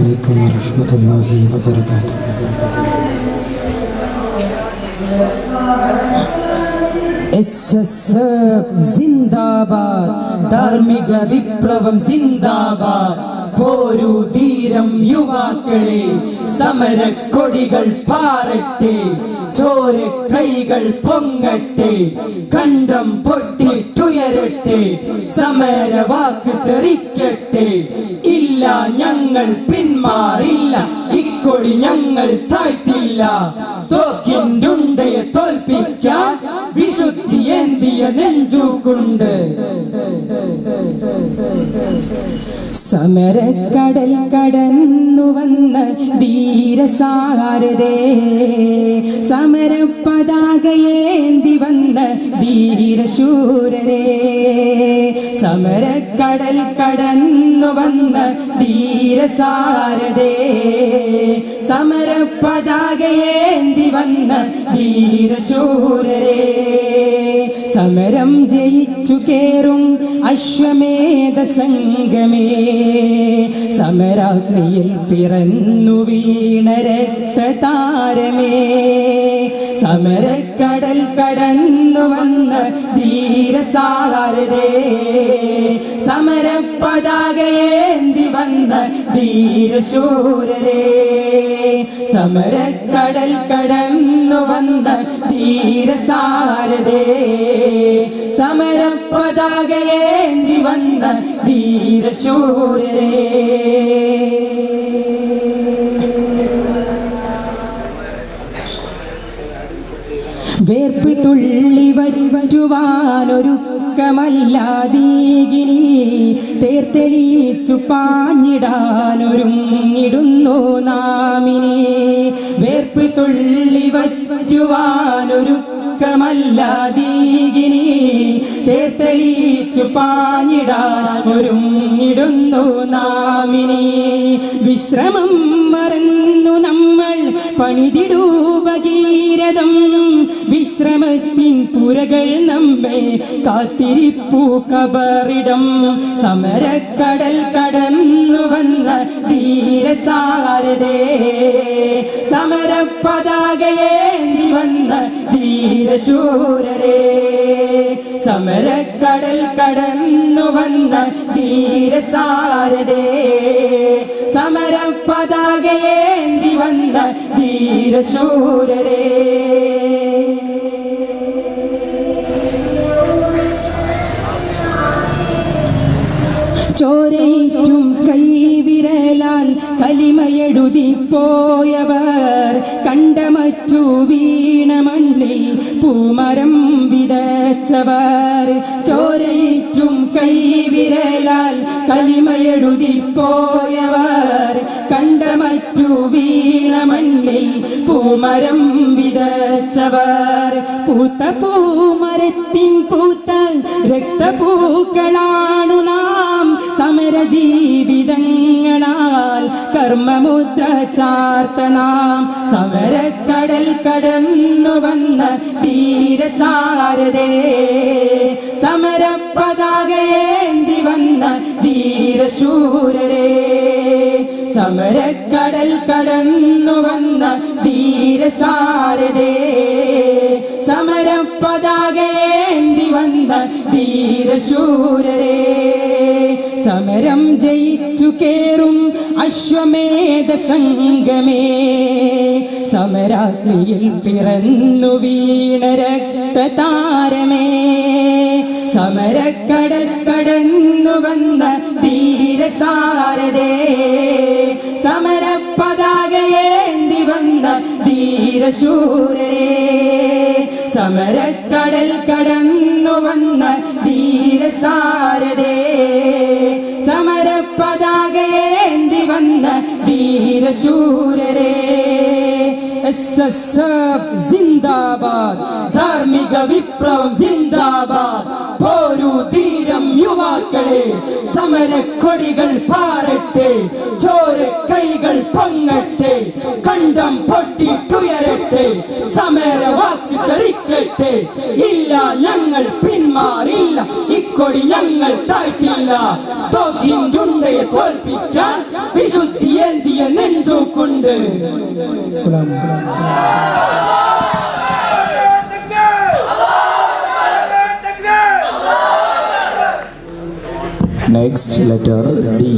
അലൈക്കും വറഹ്മത്തുള്ളാഹി വബറകാതുഹു. ജിന്ദാബാദ്, ധാർമ്മിക വിപ്ലവം ജിന്ദാബാദ്. പോരു ധീരം യുവാക്കളെ, സമരക്കൊടികൾ പാറട്ടെ, ചോര കൈകൾ പൊങ്ങട്ടെ, കണ്ടം പൊട്ടിട്ടുയരട്ടെ, സമരവാക്ക് തെറിക്കട്ടെ. ഇല്ല, ഞങ്ങൾ പിന്മാറില്ല, ഇക്കൊടി ഞങ്ങൾ താഴ്ത്തില്ല. തോക്കിൻ്റെ ഉണ്ടയെ തോൽപ്പിക്കാൻ വിശുദ്ധി ഏന്തിയ നെഞ്ചുകൊണ്ട്. സമരക്കടൽ കടന്നു വന്ന ധീരസാരഥേ, സമരപതാകയേന്തി വന്ന ധീരശൂരരേ. സമരക്കടൽ കടന്നു വന്ന ധീരസാരഥേ, സമരപതാകയേന്തി വന്ന ധീരശൂരരേ. സമരം ജയിച്ചു കേറും അശ്വമേധ സംഗമേ, സമരാഗ്നിയിൽ പിറന്നു വീണ രക്തതാരമേ. സമരക്കടൽ കടന്നു വന്ന ധീരസാരഥേ, സമരപതാകയേന്തി വന്ന ധീരശൂരരേ. സമരക്കടൽ കടന്നു വന്ന ധീരസാരഥേ, സമരപതാകയേന്തി വന്ന ധീരശൂരരേ. വേർപ്പ് തുള്ളി വരുവാനൊരുക്കമല്ലാതീകിനി, തേർത്തെളിച്ചു പാഞ്ഞിടാനൊരുങ്ങിടുന്നു നാമിനി. വേർപ്പ് തുള്ളി വരുവാനൊരുക്കമല്ലാതീകിനി, തേർത്തെളിച്ചു പാഞ്ഞിടാനൊരുങ്ങിടുന്നു നാമിനി. വിശ്രമം മറന്നു നമ്മൾ പണിതിടൂ ഭഗീരഥം, വിശ്രമത്തിൻ പുരകൾ നമ്മെ കാത്തിരിപ്പൂ കബറിടം. സമരക്കടൽ കടന്നു വന്ന ധീരസാരഥേ, സമരപതാകയേന്തി വന്ന ധീരശൂരരേ. സമരക്കടൽ കടന്നു വന്ന ധീരസാരഥേ, സമരപതാകയേന്തി വന്ന ധീരശൂരരേ. ചോരയിറ്റും കൈവിരലാൽ കലിമയെഴുതി പോയവർ, കണ്ടമറ്റു വീണ മണ്ണിൽ പൂമരം വിതച്ചവർ. ചോരയിറ്റും കൈവിരലാൽ കലിമയെഴുതി പോയവർ, കണ്ടമറ്റു വീണ മണ്ണിൽ പൂമരം വിതച്ചവർ. പൂത്ത പൂമരത്തിൻ പൂത്ത രക്തപൂക്കളാണു നാം, സമരജീവിതങ്ങളാൽ കർമ്മമുദ്ര ചാർത്തനാം. സമരക്കടൽ കടന്നു വന്ന ധീരസാരഥേ, സമരപതാകയേന്തി വന്ന ധീരശൂരരേ. സമരക്കടൽ കടന്നു വന്ന ധീരസാരഥേ, സമരപതാകയേന്തി വന്ന ധീരശൂരരേ. സമരം ജയിച്ചു കേറും അശ്വമേധ സംഗമേ, സമരാഗ്നിയിൽ പിറന്നു വീണ രക്തതാരമേ. സമരക്കടൽ കടന്നു വന്ന ധീരസാരഥേ, സമരപതാകയേന്തി വന്ന ധീരശൂരരേ. സമരക്കടൽ കടന്നു വന്ന ധീരസാരഥേ, സമരപതാകയേന്തി വന്ന ധീരശൂരരേ. ജിന്ദാബാദ്, ധാർമ്മിക വിപ്ലവം ജിന്ദാബാദ്. പോരു ധീരം യുവാക്കളെ, സമരക്കൊടികൾ പാറട്ടെ, ചോര കൈകൾ പൊങ്ങട്ടെ, കണ്ടം പൊട്ടിട്ടുയരട്ടെ, സമരവാക്ക് തെറിക്കട്ടെ. ഇല്ല, ഞങ്ങൾ പിന്മാറില്ല, ഇക്കൊടി ഞങ്ങൾ താഴ്ത്തില്ല. തോക്കിൻ്റെ ഉണ്ടയെ തോൽപ്പിക്കാൻ വിശുദ്ധി ഏന്തിയ നമുക്കുണ്ട്. Next letter D.